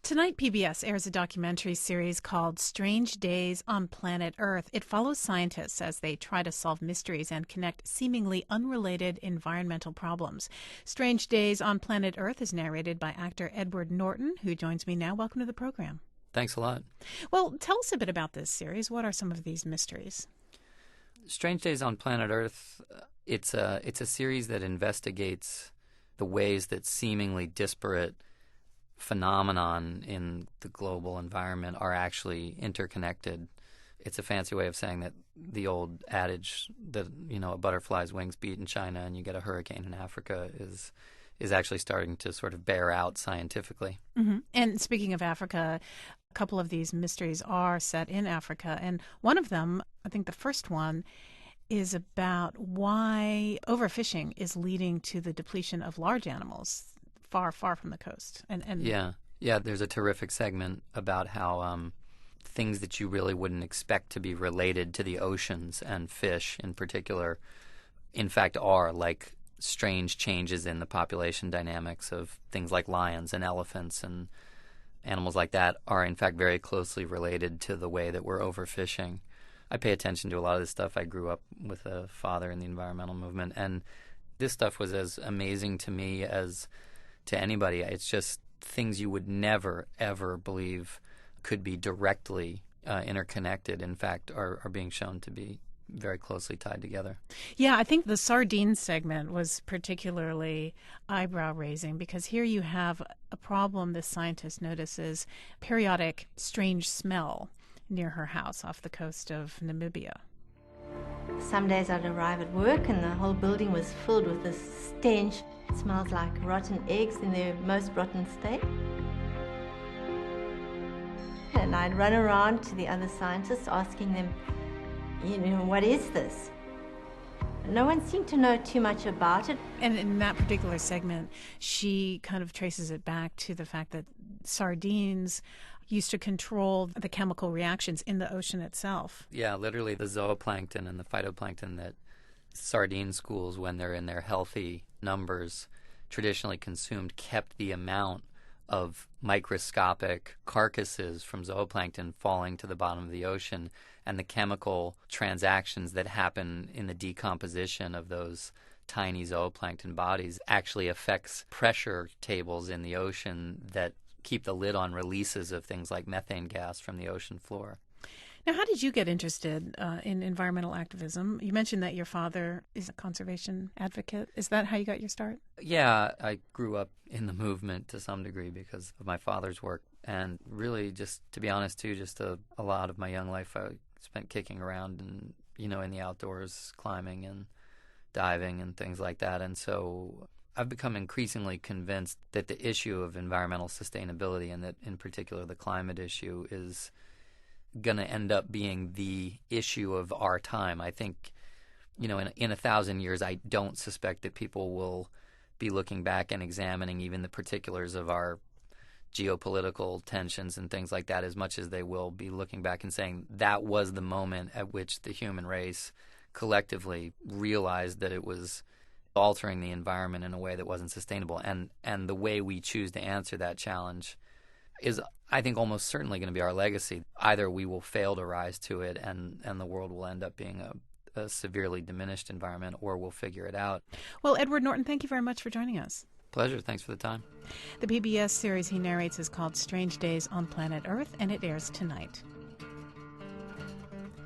Tonight, PBS airs a documentary series called Strange Days on Planet Earth. It follows scientists as they try to solve mysteries and connect seemingly unrelated environmental problems. Strange Days on Planet Earth is narrated by actor Edward Norton, who joins me now. Welcome to the program. Thanks a lot. Well, tell us a bit about this series. What are some of these mysteries? Strange Days on Planet Earth, it's a series that investigates the ways that seemingly disparate phenomenon in the global environment are actually interconnected. It's a fancy way of saying that the old adage that, a butterfly's wings beat in China and you get a hurricane in Africa is actually starting to sort of bear out scientifically. Mm-hmm. And speaking of Africa, a couple of these mysteries are set in Africa, and one of them, I think the first one, is about why overfishing is leading to the depletion of large animals far, far from the coast. Yeah, there's a terrific segment about how things that you really wouldn't expect to be related to the oceans and fish in particular, in fact, are like strange changes in the population dynamics of things like lions and elephants and animals like that are in fact very closely related to the way that we're overfishing. I pay attention to a lot of this stuff. I grew up with a father in the environmental movement, and this stuff was as amazing to me as to anybody. It's just things you would never, ever believe could be directly interconnected, in fact, are being shown to be very closely tied together. Yeah, I think the sardine segment was particularly eyebrow-raising because here you have a problem this scientist notices, periodic strange smell near her house off the coast of Namibia. Some days I'd arrive at work and the whole building was filled with this stench. It smells like rotten eggs in their most rotten state. And I'd run around to the other scientists asking them, what is this? No one seemed to know too much about it. And in that particular segment, she kind of traces it back to the fact that sardines used to control the chemical reactions in the ocean itself. Yeah, literally the zooplankton and the phytoplankton that sardine schools, when they're in their healthy numbers, traditionally consumed, kept the amount of microscopic carcasses from zooplankton falling to the bottom of the ocean, and the chemical transactions that happen in the decomposition of those tiny zooplankton bodies actually affects pressure tables in the ocean that keep the lid on releases of things like methane gas from the ocean floor. Now, how did you get interested in environmental activism? You mentioned that your father is a conservation advocate. Is that how you got your start? Yeah, I grew up in the movement to some degree because of my father's work. And really, just to be honest, too, just a lot of my young life I spent kicking around and, in the outdoors, climbing and diving and things like that. And so I've become increasingly convinced that the issue of environmental sustainability, and that in particular the climate issue, is going to end up being the issue of our time. I think, in 1,000 years, I don't suspect that people will be looking back and examining even the particulars of our geopolitical tensions and things like that as much as they will be looking back and saying that was the moment at which the human race collectively realized that it was altering the environment in a way that wasn't sustainable. And the way we choose to answer that challenge is, I think, almost certainly going to be our legacy. Either we will fail to rise to it and the world will end up being a severely diminished environment, or we'll figure it out. Well, Edward Norton, thank you very much for joining us. Pleasure. Thanks for the time. The PBS series he narrates is called Strange Days on Planet Earth, and it airs tonight.